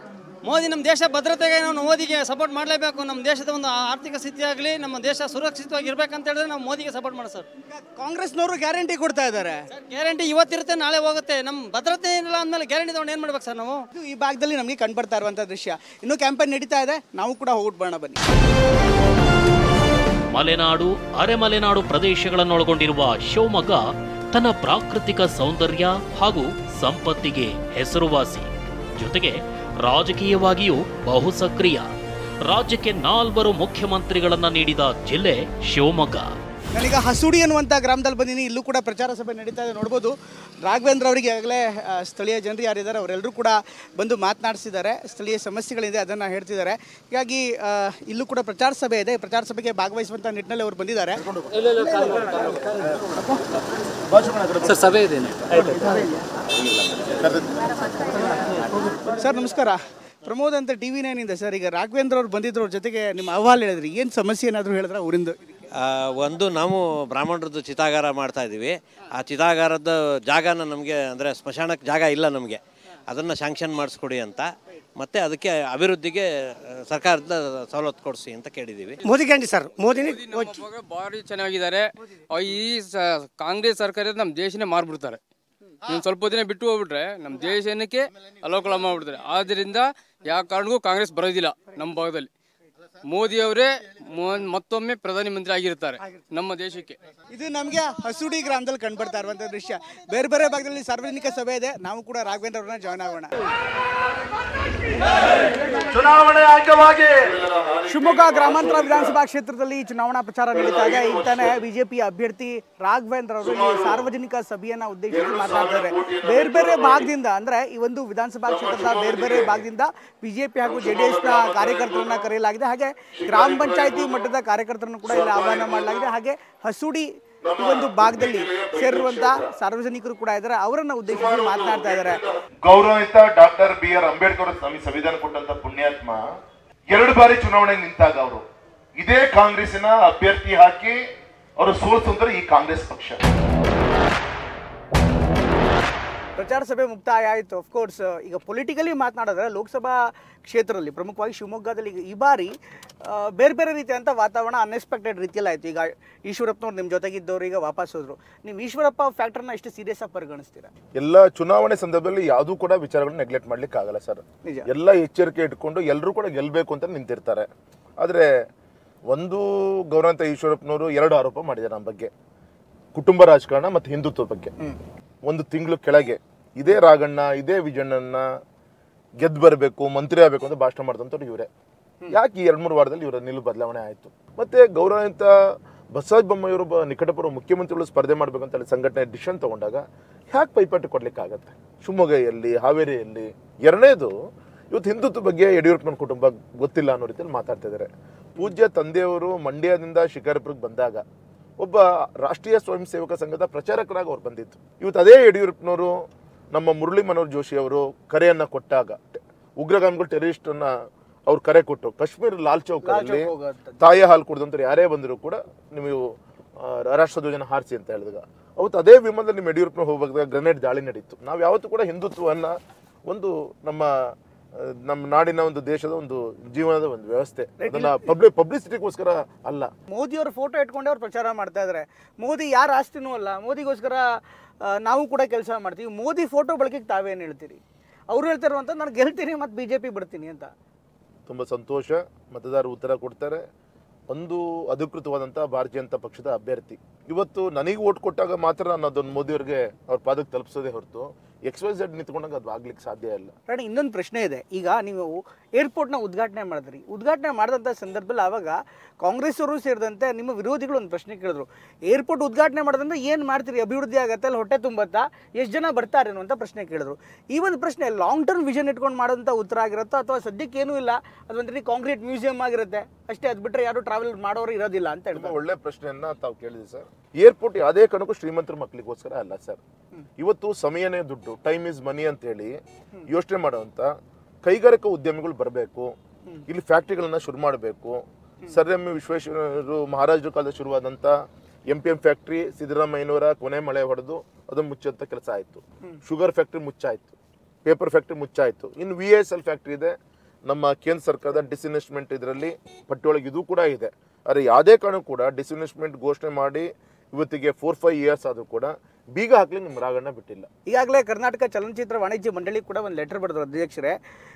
ಮೋದಿ ನಮ್ಮ ದೇಶ ಭದ್ರತೆಗೆ ನಾವು ಮೋದಿಗೆ ಸಪೋರ್ಟ್ ಮಾಡಲೇಬೇಕು. ನಮ್ಮ ದೇಶದ ಒಂದು ಆರ್ಥಿಕ ಸ್ಥಿತಿ ಆಗಲಿ, ನಮ್ಮ ದೇಶ ಸುರಕ್ಷಿತವಾಗಿ ಇರಬೇಕಂತ ಹೇಳಿದ್ರೆ ನಾವು ಮೋದಿಗೆ ಸಪೋರ್ಟ್ ಮಾಡೋಣ ಸರ್. ಕಾಂಗ್ರೆಸ್ನವರು ಗ್ಯಾರಂಟಿ ಕೊಡ್ತಾ ಇದ್ದಾರೆ. ಗ್ಯಾರಂಟಿ ಇವತ್ತಿರುತ್ತೆ, ನಾಳೆ ಹೋಗುತ್ತೆ. ನಮ್ಮ ಭದ್ರತೆ ಇಲ್ಲ ಅಂದಮೇಲೆ ಗ್ಯಾರಂಟಿ ತಗೊಂಡು ಏನು ಮಾಡ್ಬೇಕು ಸರ್ ನಾವು? ಈ ಭಾಗದಲ್ಲಿ ನಮಗೆ ಕಂಡು ಬರ್ತಾ ಇರುವಂಥ ದೃಶ್ಯ. ಇನ್ನೂ ಕ್ಯಾಂಪೇನ್ ನಡೀತಾ ಇದೆ, ನಾವು ಕೂಡ ಹೋಗ್ಬಿಡೋಣ ಬನ್ನಿ. ಮಲೆನಾಡು, ಅರೆಮಲೆನಾಡು ಪ್ರದೇಶಗಳನ್ನೊಳಗೊಂಡಿರುವ ಶಿವಮೊಗ್ಗ ತನ್ನ ಪ್ರಾಕೃತಿಕ ಸೌಂದರ್ಯ ಹಾಗೂ ಸಂಪತ್ತಿಗೆ ಹೆಸರುವಾಸಿ. ಜೊತೆಗೆ ರಾಜಕೀಯವಾಗಿಯೂ ಬಹು ಸಕ್ರಿಯ. ರಾಜ್ಯಕ್ಕೆ 4 ಮುಖ್ಯಮಂತ್ರಿಗಳನ್ನ ನೀಡಿದ ಜಿಲ್ಲೆ ಶಿವಮೊಗ್ಗ. ನಾನೀಗ ಹಸುಡಿ ಅನ್ನುವಂಥ ಗ್ರಾಮದಲ್ಲಿ ಬಂದಿನಿ. ಇಲ್ಲೂ ಕೂಡ ಪ್ರಚಾರ ಸಭೆ ನಡೀತಾ ಇದೆ. ನೋಡ್ಬೋದು ರಾಘವೇಂದ್ರ ಅವರಿಗೆ ಈಗಾಗಲೇ ಸ್ಥಳೀಯ ಜನರು ಯಾರಿದ್ದಾರೆ ಅವರೆಲ್ಲರೂ ಕೂಡ ಬಂದು ಮಾತನಾಡಿಸಿದ್ದಾರೆ. ಸ್ಥಳೀಯ ಸಮಸ್ಯೆಗಳಿದೆ, ಅದನ್ನು ಹೇಳ್ತಿದ್ದಾರೆ. ಹೀಗಾಗಿ ಇಲ್ಲೂ ಕೂಡ ಪ್ರಚಾರ ಸಭೆ ಇದೆ. ಪ್ರಚಾರ ಸಭೆಗೆ ಭಾಗವಹಿಸುವಂಥ ನಿಟ್ಟಿನಲ್ಲಿ ಅವರು ಬಂದಿದ್ದಾರೆ. ಸಭೆ ಇದೆ ಸರ್ ನಮಸ್ಕಾರ. ಪ್ರಮೋದ್ ಅಂತ TV9 ಇಂದ ಸರ್. ಈಗ ರಾಘವೇಂದ್ರ ಅವ್ರು ಬಂದಿದ್ರು, ಅವ್ರ ಜೊತೆಗೆ ನಿಮ್ಮ ಅಹವಾಲು ಹೇಳಿದ್ರಿ. ಏನು ಸಮಸ್ಯೆ ಏನಾದರೂ ಹೇಳಿದ್ರೆ ಅವರಿಂದ? ಒಂದು ನಾವು ಬ್ರಾಹ್ಮಣರದ್ದು ಚಿತಾಗಾರ ಮಾಡ್ತಾ ಇದ್ದೀವಿ. ಆ ಚಿತಾಗಾರದ ಜಾಗನ ನಮಗೆ ಅಂದರೆ ಸ್ಮಶಾನಕ್ಕೆ ಜಾಗ ಇಲ್ಲ ನಮಗೆ, ಅದನ್ನು ಶಾಂಕ್ಷನ್ ಮಾಡಿಸ್ಕೊಡಿ ಅಂತ. ಮತ್ತು ಅದಕ್ಕೆ ಅಭಿವೃದ್ಧಿಗೆ ಸರ್ಕಾರದ ಸವಲತ್ತು ಕೊಡಿಸಿ ಅಂತ ಕೇಳಿದ್ದೀವಿ. Modi candy sir. ಮೋದಿನೇ ಭಾರಿ ಚೆನ್ನಾಗಿದ್ದಾರೆ. ಈ ಕಾಂಗ್ರೆಸ್ ಸರ್ಕಾರ ನಮ್ಮ ದೇಶನೇ ಮಾರ್ಬಿಡ್ತಾರೆ. ಇನ್ನು ಸ್ವಲ್ಪ ದಿನ ಬಿಟ್ಟು ಹೋಗ್ಬಿಟ್ರೆ ನಮ್ಮ ದೇಶಕ್ಕೆ ಅಲೋಕಲ ಮಾಡ್ಬಿಡ್ತಾರೆ. ಆದ್ದರಿಂದ ಯಾವ ಕಾರಣಕ್ಕೂ ಕಾಂಗ್ರೆಸ್ ಬರೋದಿಲ್ಲ ನಮ್ಮ ಭಾಗದಲ್ಲಿ. ಮೋದಿ ಅವರೇ ಮತ್ತೊಮ್ಮೆ ಪ್ರಧಾನಿ ಮಂತ್ರಿ ಆಗಿರ್ತಾರೆ ನಮ್ಮ ದೇಶಕ್ಕೆ. ಇದು ನಮಗೆ ಹಸುಡಿ ಗ್ರಾಮದಲ್ಲಿ ಕಂಡು ಬರ್ತಾ ಇರುವಂಥ ದೃಶ್ಯ. ಬೇರೆ ಬೇರೆ ಭಾಗದಲ್ಲಿ ಸಾರ್ವಜನಿಕ ಸಭೆ ಇದೆ. ನಾವು ಕೂಡ ರಾಘವೇಂದ್ರ ಅವ್ರನ್ನ ಜಾಯ್ನ್ ಆಗೋಣ. ಚುನಾವಣೆ ಅಂಗವಾಗಿ ಶಿವಮೊಗ್ಗ ಗ್ರಾಮಾಂತರ ವಿಧಾನಸಭಾ ಕ್ಷೇತ್ರದಲ್ಲಿ ಚುನಾವಣಾ ಪ್ರಚಾರ ನಡೀತಾ ಇದೆ. ಈಗ ತಾನೇ ಬಿಜೆಪಿ ಅಭ್ಯರ್ಥಿ ರಾಘವೇಂದ್ರ ಅವರು ಸಾರ್ವಜನಿಕ ಸಭೆಯನ್ನ ಉದ್ದೇಶಿಸಿ ಮಾತನಾಡ್ತಾರೆ. ಬೇರೆ ಬೇರೆ ಭಾಗದಿಂದ, ಅಂದ್ರೆ ಈ ಒಂದು ವಿಧಾನಸಭಾ ಕ್ಷೇತ್ರದ ಬೇರೆ ಬೇರೆ ಭಾಗದಿಂದ ಬಿಜೆಪಿ ಹಾಗೂ JDS ನ ಕಾರ್ಯಕರ್ತರನ್ನ ಕರೆಯಲಾಗಿದೆ. ಹಾಗೆ ಗ್ರಾಮ ಪಂಚಾಯಿತಿ ಮಟ್ಟದ ಕಾರ್ಯಕರ್ತರನ್ನು ಕೂಡ ಇಲ್ಲಿ ಆಹ್ವಾನ ಮಾಡಲಾಗಿದೆ. ಹಾಗೆ ಹಸುಡಿ ಈ ಒಂದು ಭಾಗದಲ್ಲಿ ಸೇರಿರುವಂತಹ ಸಾರ್ವಜನಿಕರು ಕೂಡ ಇದ್ದಾರೆ. ಅವರನ್ನ ಉದ್ದೇಶಿಸಿ ಮಾತನಾಡ್ತಾ ಇದ್ದಾರೆ. ಗೌರವಿತ ಡಾಕ್ಟರ್ BR ಅಂಬೇಡ್ಕರ್ ಸಂವಿಧಾನ ಕೊಟ್ಟಂತ ಪುಣ್ಯಾತ್ಮ 2 ಬಾರಿ ಚುನಾವಣೆ ನಿಂತಾಗ ಅವರು ಇದೇ ಕಾಂಗ್ರೆಸ್ಸಿನ ಅಭ್ಯರ್ಥಿ ಹಾಕಿ ಅವರು ಸೋಲ್ಸಂದ್ರೆ ಈ ಕಾಂಗ್ರೆಸ್ ಪಕ್ಷ. ಪ್ರಚಾರ ಸಭೆ ಮುಕ್ತಾಯ ಆಯಿತು. ಅಫ್ಕೋರ್ಸ್ ಈಗ ಪೊಲಿಟಿಕಲಿ ಮಾತನಾಡಿದ್ರೆ ಲೋಕಸಭಾ ಕ್ಷೇತ್ರದಲ್ಲಿ ಪ್ರಮುಖವಾಗಿ ಶಿವಮೊಗ್ಗದಲ್ಲಿ ಈ ಬಾರಿ ಬೇರೆ ಬೇರೆ ರೀತಿಯಂಥ ವಾತಾವರಣ ಅನ್ಎಕ್ಸ್ಪೆಕ್ಟೆಡ್ ರೀತಿಯಲ್ಲಿ ಆಯಿತು. ಈಗ ಈಶ್ವರಪ್ಪನವ್ರು ನಿಮ್ಮ ಜೊತೆಗಿದ್ದವರು ಈಗ ವಾಪಸ್ ಹೋದ್ರು. ನೀವು ಈಶ್ವರಪ್ಪ ಫ್ಯಾಕ್ಟರ್ನ ಎಷ್ಟು ಸೀರಿಯಸ್ ಆಗಿ ಪರಿಗಣಿಸ್ತೀರಾ? ಎಲ್ಲ ಚುನಾವಣೆ ಸಂದರ್ಭದಲ್ಲಿ ಯಾವುದೂ ಕೂಡ ವಿಚಾರಗಳನ್ನ ನೆಗ್ಲೆಕ್ಟ್ ಮಾಡ್ಲಿಕ್ಕೆ ಆಗಲ್ಲ ಸರ್. ಎಲ್ಲ ಎಚ್ಚರಿಕೆ ಇಟ್ಕೊಂಡು ಎಲ್ಲರೂ ಕೂಡ ಗೆಲ್ಲಬೇಕು ಅಂತ ನಿಂತಿರ್ತಾರೆ. ಆದರೆ ಒಂದು ಗೌರವಂತ ಈಶ್ವರಪ್ಪನವರು 2 ಆರೋಪ ಮಾಡಿದ್ದಾರೆ ನಮ್ಮ ಬಗ್ಗೆ, ಕುಟುಂಬ ರಾಜಕಾರಣ ಮತ್ತು ಹಿಂದುತ್ವದ ಬಗ್ಗೆ. 1 ತಿಂಗಳು ಕೆಳಗೆ ಇದೇ ರಾಘಣ್ಣ ಇದೇ ವಿಜಯಣ್ಣನ ಗೆದ್ದು ಬರಬೇಕು, ಮಂತ್ರಿ ಆಗಬೇಕು ಅಂತ ಭಾಷಣ ಮಾಡಿದಂಥವ್ರು ಇವರೇ. ಯಾಕೆ ಈ 2-3 ವಾರದಲ್ಲಿ ಇವರ ನಿಲುವು ಬದಲಾವಣೆ ಆಯಿತು? ಮತ್ತೆ ಗೌರವಿತ ಬಸವರಾಜ ಬೊಮ್ಮಾಯಿಯವರು ನಿಕಟಪೂರ್ವ ಮುಖ್ಯಮಂತ್ರಿಗಳು ಸ್ಪರ್ಧೆ ಮಾಡಬೇಕು ಅಂತ ಹೇಳಿ ಸಂಘಟನೆ ಡಿಸಿಷನ್ ತಗೊಂಡಾಗ ಯಾಕೆ ಪೈಪೋಟಿ ಕೊಡ್ಲಿಕ್ಕಾಗತ್ತೆ? ಶಿವಮೊಗ್ಗದಲ್ಲಿ, ಹಾವೇರಿಯಲ್ಲಿ. ಎರಡನೇದು, ಇವತ್ತು ಹಿಂದುತ್ವ ಬಗ್ಗೆ ಯಡಿಯೂರಪ್ಪನ ಕುಟುಂಬ ಗೊತ್ತಿಲ್ಲ ಅನ್ನೋ ರೀತಿಯಲ್ಲಿ ಮಾತಾಡ್ತಾ ಇದ್ದಾರೆ. ಪೂಜ್ಯ ತಂದೆಯವರು ಮಂಡ್ಯದಿಂದ ಶಿಕಾರಿಪುರಕ್ಕೆ ಬಂದಾಗ ಒಬ್ಬ ರಾಷ್ಟ್ರೀಯ ಸ್ವಯಂ ಸೇವಕ ಸಂಘದ ಪ್ರಚಾರಕರಾಗಿ ಅವ್ರು ಬಂದಿತ್ತು. ಇವತ್ತು ಅದೇ ಯಡಿಯೂರಪ್ಪನವರು ನಮ್ಮ ಮುರಳಿ ಮನೋಹರ್ ಜೋಶಿ ಅವರು ಕರೆಯನ್ನು ಕೊಟ್ಟಾಗ, ಉಗ್ರಗಾಮಿಗಳು ಟೆರರಿಸ್ಟನ್ನು ಅವ್ರು ಕರೆ ಕೊಟ್ಟು ಕಾಶ್ಮೀರ ಲಾಲ್ ಚೌಕಲ್ಲಿ ತಾಯಿ ಹಾಲು ಕುಡಿದಂಥವ್ರು ಯಾರೇ ಬಂದರೂ ಕೂಡ ನೀವು ರಾಷ್ಟ್ರಧ್ವಜನ ಹಾರಿಸಿ ಅಂತ ಹೇಳಿದಾಗ ಅವತ್ತು ಅದೇ ವಿಮಾನದಲ್ಲಿ ನಿಮ್ಮ ಯಡಿಯೂರಪ್ಪನ ಹೋಗುವಾಗ ಗ್ರೆನೇಡ್ ದಾಳಿ ನಡೀತು. ನಾವು ಯಾವತ್ತೂ ಕೂಡ ಹಿಂದುತ್ವವನ್ನು ಒಂದು ನಮ್ಮ ನಾಡಿನ ಒಂದು ದೇಶದ ಒಂದು ಜೀವನದ ಒಂದು ವ್ಯವಸ್ಥೆ, ಅದನ್ನ ಪಬ್ಲಿಸಿಟಿಗೋಸ್ಕರ ಅಲ್ಲ. ಮೋದಿಯವ್ರ ಫೋಟೋ ಇಟ್ಕೊಂಡೆ ಅವ್ರು ಪ್ರಚಾರ ಮಾಡ್ತಾ ಇದ್ದಾರೆ. ಮೋದಿ ಯಾರ ಆಸ್ತಿನೂ ಅಲ್ಲ, ಮೋದಿಗೋಸ್ಕರ ನಾವು ಕೂಡ ಕೆಲಸ ಮಾಡ್ತೀವಿ. ಮೋದಿ ಫೋಟೋ ಬಳಕೆಗೆ ತಾವೇನು ಹೇಳ್ತೀರಿ? ಅವ್ರು ಹೇಳ್ತಾರೋ ಅಂತ ನಾನು ಗೆಲ್ತೀನಿ ಮತ್ತು BJP ಬಿಡ್ತೀನಿ ಅಂತ. ತುಂಬ ಸಂತೋಷ, ಮತದಾರರು ಉತ್ತರ ಕೊಡ್ತಾರೆ. ಒಂದು ಅಧಿಕೃತವಾದಂಥ ಭಾರತೀಯ ಜನತಾ ಪಕ್ಷದ ಅಭ್ಯರ್ಥಿ ಇವತ್ತು ನನಗೆ ಓಟ್ ಕೊಟ್ಟಾಗ ಮಾತ್ರ ನಾನು ಅದನ್ನು ಮೋದಿಯವ್ರಿಗೆ ಅವ್ರ ಪಾದಕ್ಕೆ ತಲುಪಿಸೋದೇ ಹೊರತು XYZ ನಿಂತ್ಕೊಂಡಾಗ ಅದು ಆಗ್ಲಿಕ್ಕೆ ಸಾಧ್ಯ ಇಲ್ಲ. ರಾಣಿ, ಇನ್ನೊಂದು ಪ್ರಶ್ನೆ ಇದೆ. ಈಗ ನೀವು ಏರ್ಪೋರ್ಟ್ನ ಉದ್ಘಾಟನೆ ಮಾಡಿದ್ರಿ. ಉದ್ಘಾಟನೆ ಮಾಡಿದಂಥ ಸಂದರ್ಭದಲ್ಲಿ ಆವಾಗ ಕಾಂಗ್ರೆಸ್ ಅವರು ಸೇರಿದಂತೆ ನಿಮ್ಮ ವಿರೋಧಿಗಳು ಒಂದು ಪ್ರಶ್ನೆ ಕೇಳಿದ್ರು, ಏರ್ಪೋರ್ಟ್ ಉದ್ಘಾಟನೆ ಮಾಡೋದಂದ್ರೆ ಏನು ಮಾಡ್ತೀರಿ, ಅಭಿವೃದ್ಧಿ ಆಗತ್ತೆ, ಅಲ್ಲಿ ಹೊಟ್ಟೆ ತುಂಬತ್ತಾ, ಎಷ್ಟು ಜನ ಬರ್ತಾರೆ ಅನ್ನುವಂಥ ಪ್ರಶ್ನೆ ಕೇಳಿದ್ರು. ಈ ಒಂದು ಪ್ರಶ್ನೆ ಲಾಂಗ್ ಟರ್ಮ್ ವಿಷನ್ ಇಟ್ಕೊಂಡು ಮಾಡೋಂಥ ಉತ್ತರ ಆಗಿರುತ್ತೋ ಅಥವಾ ಸದ್ಯಕ್ಕೆ ಏನೂ ಇಲ್ಲ, ಅದು ಒಂದು ರೀತಿ ಕಾಂಕ್ರೀಟ್ ಮ್ಯೂಸಿಯಂ ಆಗಿರುತ್ತೆ ಅಷ್ಟೇ, ಅದು ಬಿಟ್ಟರೆ ಯಾರು ಟ್ರಾವೆಲ್ ಮಾಡೋರು ಇರೋದಿಲ್ಲ ಅಂತ ಹೇಳ್ತಾರೆ. ಒಳ್ಳೆ ಪ್ರಶ್ನೆಯನ್ನ ತಾವು ಕೇಳಿದ್ರಿ ಸರ್. ಏರ್ಪೋರ್ಟ್ ಯಾವುದೇ ಕಾರಣಕ್ಕೂ ಶ್ರೀಮಂತರ ಮಕ್ಕಳಿಗೋಸ್ಕರ ಅಲ್ಲ ಸರ್. ಇವತ್ತು ಸಮಯನೇ ದುಡ್ಡು, ಟೈಮ್ ಇಸ್ ಮನಿ ಅಂತ ಹೇಳಿ ಯೋಚನೆ ಮಾಡುವಂತ ಕೈಗಾರಿಕಾ ಉದ್ಯಮಿಗಳು ಬರಬೇಕು, ಇಲ್ಲಿ ಫ್ಯಾಕ್ಟ್ರಿಗಳನ್ನ ಶುರು ಮಾಡಬೇಕು. ಸರ್ ಎಂ ವಿಶ್ವೇಶ್ವರಯ್ಯನವರು ಮಹಾರಾಜರ ಕಾಲದಲ್ಲಿ ಶುರುವಾದಂಥ MPM ಫ್ಯಾಕ್ಟ್ರಿ ಸಿದ್ದರಾಮಯ್ಯನವರ ಕೊನೆ ಮಳೆ ಹೊಡೆದು ಅದನ್ನು ಮುಚ್ಚುವಂಥ ಕೆಲಸ ಆಯಿತು. ಶುಗರ್ ಫ್ಯಾಕ್ಟ್ರಿ ಮುಚ್ಚಾಯಿತು, ಪೇಪರ್ ಫ್ಯಾಕ್ಟ್ರಿ ಮುಚ್ಚಾಯಿತು. ಇನ್ನು VISL ಫ್ಯಾಕ್ಟ್ರಿ ಇದೆ, ನಮ್ಮ ಕೇಂದ್ರ ಸರ್ಕಾರದ ಡಿಸ್ಇನ್ವೆಸ್ಟ್ಮೆಂಟ್ ಇದರಲ್ಲಿ ಪಟ್ಟಿಯೊಳಗೆ ಇದು ಕೂಡ ಇದೆ. ಆದರೆ ಯಾವುದೇ ಕಾರಣ ಕೂಡ ಡಿಸ್ಇನ್ವೆಸ್ಟ್ಮೆಂಟ್ ಘೋಷಣೆ ಮಾಡಿ ಇವತ್ತಿಗೆ 4-5 ಇಯರ್ಸ್ ಆದರೂ ಕೂಡ ಬೀಗ ಹಾಕ್ಲಿ ನಿಮ್ಮ ರಾಗಣ್ಣ ಬಿಟ್ಟಿಲ್ಲ. ಈಗಾಗಲೇ ಕರ್ನಾಟಕ ಚಲನಚಿತ್ರ ವಾಣಿಜ್ಯ ಮಂಡಳಿ ಕೂಡ ಒಂದು ಲೆಟರ್ ಬರೆದ್ರು ಅಧ್ಯಕ್ಷರೇ.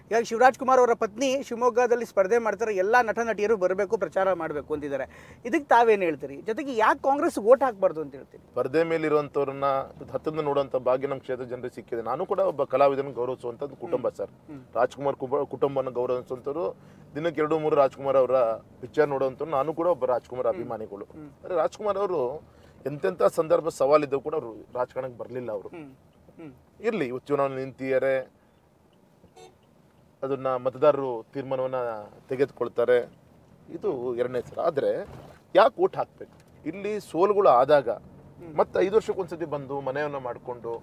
ಈಗ ಶಿವರಾಜ್ ಕುಮಾರ್ ಅವರ ಪತ್ನಿ ಶಿವಮೊಗ್ಗದಲ್ಲಿ ಸ್ಪರ್ಧೆ ಮಾಡ್ತಾರೆ, ಎಲ್ಲ ನಟ ನಟಿಯರು ಬರಬೇಕು, ಪ್ರಚಾರ ಮಾಡಬೇಕು ಅಂತಿದ್ದಾರೆ. ಇದಕ್ಕೆ ತಾವೇನು ಹೇಳ್ತೀರಿ? ಜೊತೆಗೆ ಯಾಕೆ ಕಾಂಗ್ರೆಸ್ ವೋಟ್ ಹಾಕಬಾರ್ದು ಅಂತ ಹೇಳ್ತೀರಿ? ಪರದೆ ಮೇಲಿರುವಂಥವ್ರನ್ನ ಹತ್ತಿರದ ನೋಡುವಂಥ ಭಾಗ್ಯ ನಮ್ಮ ಕ್ಷೇತ್ರ ಜನರಿಗೆ ಸಿಕ್ಕಿದೆ. ನಾನು ಕೂಡ ಒಬ್ಬ ಕಲಾವಿದನ ಗೌರವಿಸುವಂಥದ್ದು ಕುಟುಂಬ ಸರ್. ರಾಜ್ಕುಮಾರ್ ಕುಟುಂಬನ ಗೌರವಿಸುವಂಥವ್ರು, ದಿನಕ್ಕೆ 2-3 ರಾಜ್ಕುಮಾರ್ ಅವರ ಪಿಕ್ಚರ್ ನೋಡುವಂಥವ್ರು ನಾನು ಕೂಡ ಒಬ್ಬ ರಾಜ್ಕುಮಾರ್ ಅಭಿಮಾನಿಗಳು. ಆದರೆ ರಾಜ್ಕುಮಾರ್ ಅವರು ಎಂತೆಂಥ ಸಂದರ್ಭ ಸವಾಲಿದ್ದವು ಕೂಡ ಅವರು ರಾಜಕಾರಣಕ್ಕೆ ಬರಲಿಲ್ಲ. ಅವರು ಇರಲಿ, ಇವತ್ತು ಚುನಾವಣೆ ನಿಂತಿದ್ದಾರೆ, ಅದನ್ನ ಮತದಾರರು ತೀರ್ಮಾನವನ್ನ ತೆಗೆದುಕೊಳ್ತಾರೆ, ಇದು ಎರಡನೇ ಸಲ. ಆದರೆ ಯಾಕೆ ಓಟ್ ಹಾಕ್ಬೇಕು? ಇಲ್ಲಿ ಸೋಲುಗಳು ಆದಾಗ ಮತ್ತೆ 5 ವರ್ಷಕ್ಕೊಂದ್ಸತಿ ಬಂದು ಮನೆಯನ್ನ ಮಾಡಿಕೊಂಡು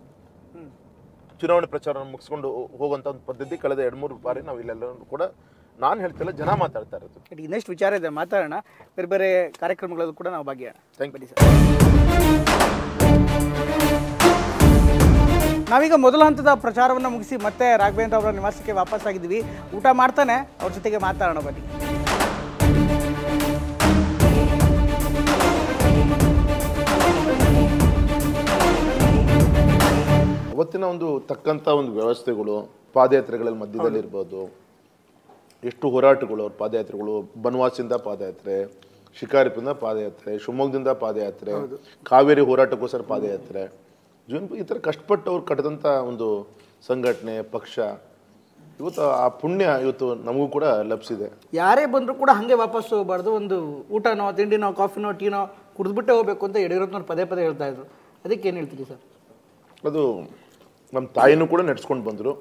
ಚುನಾವಣೆ ಪ್ರಚಾರ ಮುಗಿಸ್ಕೊಂಡು ಹೋಗುವಂಥ ಒಂದು ಪದ್ಧತಿ ಕಳೆದ 2-3 ಬಾರಿ ನಾವು ಇಲ್ಲೆಲ್ಲರೂ ಕೂಡ, ನಾನು ಹೇಳ್ತಿಲ್ಲ, ಜನ ಮಾತಾಡ್ತಾ ಇರೋದು. ಇನ್ನಷ್ಟು ವಿಚಾರ ಇದೆ, ಮಾತಾಡೋಣ. ಬೇರೆ ಬೇರೆ ಕಾರ್ಯಕ್ರಮಗಳಲ್ಲೂ ಕೂಡ ನಾವು ಭಾಗಿಯಾಗೋಣ. Thank you sir. ನಾವೀಗ ಮೊದಲ ಹಂತದ ಪ್ರಚಾರವನ್ನು ಮುಗಿಸಿ ಮತ್ತೆ ರಾಘವೇಂದ್ರ ಅವರ ನಿವಾಸಕ್ಕೆ ವಾಪಸ್ ಆಗಿದ್ದೀವಿ. ಊಟ ಮಾಡ್ತಾನೆ ಅವ್ರ ಜೊತೆಗೆ ಮಾತಾಡೋಣ ಬನ್ನಿ. ಅವತ್ತಿನ ಒಂದು ತಕ್ಕಂಥ ಒಂದು ವ್ಯವಸ್ಥೆಗಳು, ಪಾದಯಾತ್ರೆಗಳಲ್ಲಿ ಮಧ್ಯದಲ್ಲಿ ಇರ್ಬೋದು, ಎಷ್ಟು ಹೋರಾಟಗಳು ಅವ್ರ ಪಾದಯಾತ್ರೆಗಳು, ಬನವಾಸದಿಂದ ಪಾದಯಾತ್ರೆ, ಶಿಕಾರಿಪುರದಿಂದ ಪಾದಯಾತ್ರೆ, ಶಿವಮೊಗ್ಗದಿಂದ ಪಾದಯಾತ್ರೆ, ಕಾವೇರಿ ಹೋರಾಟಕ್ಕೋಸ್ಕರ ಪಾದಯಾತ್ರೆ, ಈ ಥರ ಕಷ್ಟಪಟ್ಟು ಅವ್ರು ಕಟ್ಟಿದಂಥ ಒಂದು ಸಂಘಟನೆ, ಪಕ್ಷ, ಇವತ್ತು ಆ ಪುಣ್ಯ ಇವತ್ತು ನಮಗೂ ಕೂಡ ಲಭಿಸಿದೆ. ಯಾರೇ ಬಂದರೂ ಕೂಡ ಹಾಗೆ ವಾಪಸ್ ಹೋಗಬಾರ್ದು, ಒಂದು ಊಟನೋ ತಿಂಡಿನೋ ಕಾಫಿನೋ ಟೀನೋ ಕುಡಿದ್ಬಿಟ್ಟೆ ಹೋಗಬೇಕು ಅಂತ ಯಡಿಯೂರಪ್ಪನವ್ರು ಪದೇ ಪದೇ ಹೇಳ್ತಾ ಇದ್ರು. ಅದಕ್ಕೆ ಏನು ಹೇಳ್ತೀರಿ ಸರ್? ಅದು ನಮ್ಮ ತಾಯಿನೂ ಕೂಡ ನಡೆಸ್ಕೊಂಡು ಬಂದರು.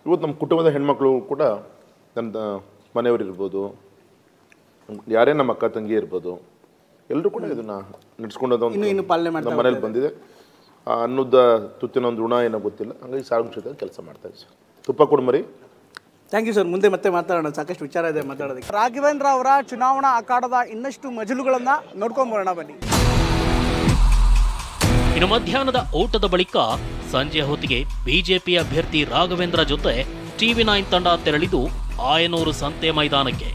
ಇವತ್ತು ನಮ್ಮ ಕುಟುಂಬದ ಹೆಣ್ಮಕ್ಳು ಕೂಡ, ನನ್ನ ಮನೆಯವರು ಇರ್ಬೋದು, ಯಾರೇ ನಮ್ಮ ಅಕ್ಕ ತಂಗಿ ಇರ್ಬೋದು, ಎಲ್ಲರೂ ಕೂಡ ಇದನ್ನ ನಡೆಸ್ಕೊಂಡೋದು ನಮ್ಮ ಮನೇಲಿ ಬಂದಿದೆ. ಅನ್ನದ ತುತ್ತಿನ ಒಂದು ಋಣ ಏನೋ ಗೊತ್ತಿಲ್ಲ, ಹಂಗಾಗಿ ಸಾರ್ವಜನಿಕ ಕೆಲಸ ಮಾಡ್ತಾ ಇದ್ದೀವಿ ಸರ್. ತುಪ್ಪ ಕೊಡು ಮರಿ. Thank you sir. ಮುಂದೆ ಮತ್ತೆ ಮಾತಾಡೋಣ, ಸಾಕಷ್ಟು ವಿಚಾರ ಇದೆ ಮಾತಾಡೋದಕ್ಕೆ. ರಾಘವೇಂದ್ರ ಅವರ ಚುನಾವಣಾ ಅಖಾಡದ ಇನ್ನಷ್ಟು ಮಜಲುಗಳನ್ನು ನೋಡ್ಕೊಂಬರೋಣ ಬನ್ನಿ. ಇನ್ನು ಮಧ್ಯಾಹ್ನದ ಊಟದ ಬಳಿಕ ಸಂಜೆ ಹೊತ್ತಿಗೆ ಬಿಜೆಪಿ ಅಭ್ಯರ್ಥಿ ರಾಘವೇಂದ್ರ ಜೊತೆ TV9 ತಂಡ ತೆರಳಿದು ಆಯನೂರು ಸಂತೆ ಮೈದಾನಕ್ಕೆ.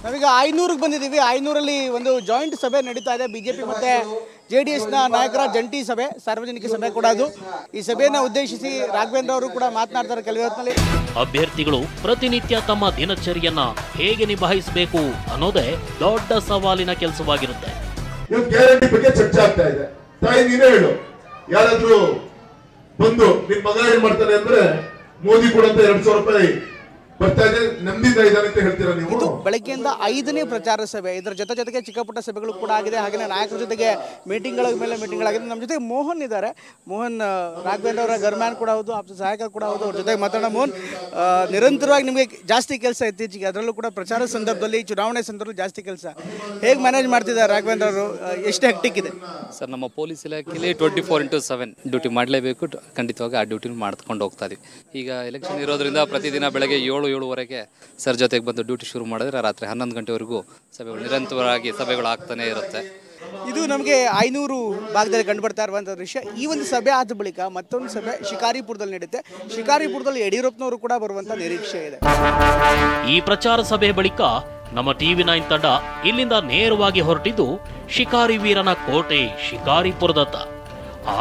ನಾವೀಗ ಆಯನೂರಿಗೆ ಬಂದಿದ್ದೀವಿ. ಆಯನೂರಲ್ಲಿ ಒಂದು ಜಾಯಿಂಟ್ ಸಭೆ ನಡೀತಾ ಇದೆ. BJP ಮತ್ತು JDSನ ನಾಯಕರ ಜಂಟಿ ಸಭೆ, ಸಾರ್ವಜನಿಕ ಸಭೆ ಕೂಡ ಅದು. ಈ ಸಭೆಯನ್ನು ಉದ್ದೇಶಿಸಿ ರಾಘವೇಂದ್ರ ಅವರು ಕೂಡ ಮಾತನಾಡ್ತಾರೆ ಕೆಲವು ಹೊತ್ತಿನಲ್ಲಿ. ಅಭ್ಯರ್ಥಿಗಳು ಪ್ರತಿನಿತ್ಯ ತಮ್ಮ ದಿನಚರಿಯನ್ನ ಹೇಗೆ ನಿಭಾಯಿಸಬೇಕು ಅನ್ನೋದೇ ದೊಡ್ಡ ಸವಾಲಿನ ಕೆಲಸವಾಗಿರುತ್ತೆ. ಗ್ಯಾರಂಟಿ ಬಗ್ಗೆ ಚರ್ಚೆ ಆಗ್ತಾ ಇದೆ. ತಾಯಿ ನೀನೇ ಹೇಳು, ಯಾರಾದ್ರೂ ಬಂದು ನಿಮ್ ಮಗ ಏನ್ ಮಾಡ್ತಾನೆ ಅಂದ್ರೆ ಮೋದಿ ಕೊಡಂತ 2,000 ರೂಪಾಯಿ ಬರ್ತಾ ಇದೆ, ನೆಮ್ಮದಿಯಿಂದ ಇದ್ದಾನೆ ಅಂತ ಹೇಳ್ತೀರಾ ನೀವು? ಇದು ಬೆಳಗ್ಗೆಯಿಂದ 5ನೇ ಪ್ರಚಾರ ಸಭೆ. ಇದರ ಜೊತೆಗೆ ಚಿಕ್ಕ ಪುಟ್ಟ ಸಭೆಗಳು ಕೂಡ ಆಗಿದೆ. ಹಾಗೆ ನಾಯಕರ ಜೊತೆಗೆ ಮೀಟಿಂಗ್ಗಳ ಮೇಲೆ ಮೀಟಿಂಗ್ಗಳಾಗಿದೆ. ನಮ್ಮ ಜೊತೆಗೆ ಮೋಹನ್ ಇದ್ದಾರೆ. ಮೋಹನ್ ರಾಘವೇಂದ್ರ ಅವರ ಗರ್ಮ್ಯಾನ್ ಕೂಡ ಹೌದು, ಆಪ್ತ ಸಹಾಯಕ ಕೂಡ ಹೌದು. ಅವ್ರ ಜೊತೆಗೆ ಮಾತಾಡೋಣ. ಮೋಹನ್, ನಿರಂತರವಾಗಿ ನಿಮಗೆ ಜಾಸ್ತಿ ಕೆಲಸ ಇತ್ತೀಚೆಗೆ, ಅದರಲ್ಲೂ ಕೂಡ ಪ್ರಚಾರ ಸಂದರ್ಭದಲ್ಲಿ, ಚುನಾವಣೆ ಸಂದರ್ಭದಲ್ಲಿ ಜಾಸ್ತಿ ಕೆಲಸ. ಹೇಗೆ ಮ್ಯಾನೇಜ್ ಮಾಡ್ತಿದ್ದಾರೆ ರಾಘವೇಂದ್ರ ಅವರು? ಎಷ್ಟು ಹೆಕ್ಟಿಕ್ ಇದೆ ಸರ್? ನಮ್ಮ ಪೊಲೀಸ್ ಇಲಾಖೆಯಲ್ಲಿ 24/7 ಡ್ಯೂಟಿ ಮಾಡಲೇಬೇಕು. ಖಂಡಿತವಾಗಿ ಆ ಡ್ಯೂಟಿನ ಮಾಡ್ಕೊಂಡು ಹೋಗ್ತಾ ಇದೀವಿ. ಈಗ ಎಲೆಕ್ಷನ್ ಇರೋದ್ರಿಂದ ಪ್ರತಿದಿನ ಬೆಳಗ್ಗೆ 7-7:30 ಸರ್ ಜೊತೆಗೆ ಬಂದು ಡ್ಯೂಟಿ ಶುರು ಮಾಡಿದ್ರೆ ರಾತ್ರಿ 11 ಗಂಟೆವರೆಗೂ ಸಭೆಗಳು ನಿರಂತರವಾಗಿ ಸಭೆಗಳು ಆಗ್ತಾನೆ ಇರುತ್ತೆ. ಇದು ನಮಗೆ 500 ಭಾಗದಲ್ಲಿ ಕಂಡು ಬರ್ತಾ ಇರುವಂಥ ದೃಶ್ಯ. ಈ ಒಂದು ಸಭೆ ಆದ ಬಳಿಕ ಮತ್ತೊಂದು ಸಭೆ ಶಿಕಾರಿಪುರದಲ್ಲಿ ನಡೆಯುತ್ತೆ. ಶಿಕಾರಿಪುರದಲ್ಲಿ ಯಡಿಯೂರಪ್ಪನವರು ಕೂಡ ಬರುವಂಥ ನಿರೀಕ್ಷೆ ಇದೆ. ಈ ಪ್ರಚಾರ ಸಭೆ ಬಳಿಕ ನಮ್ಮ TV9 ತಂಡ ಇಲ್ಲಿಂದ ನೇರವಾಗಿ ಹೊರಟಿದ್ದು ಶಿಕಾರಿ ವೀರನ ಕೋಟೆ ಶಿಕಾರಿಪುರದತ್ತ.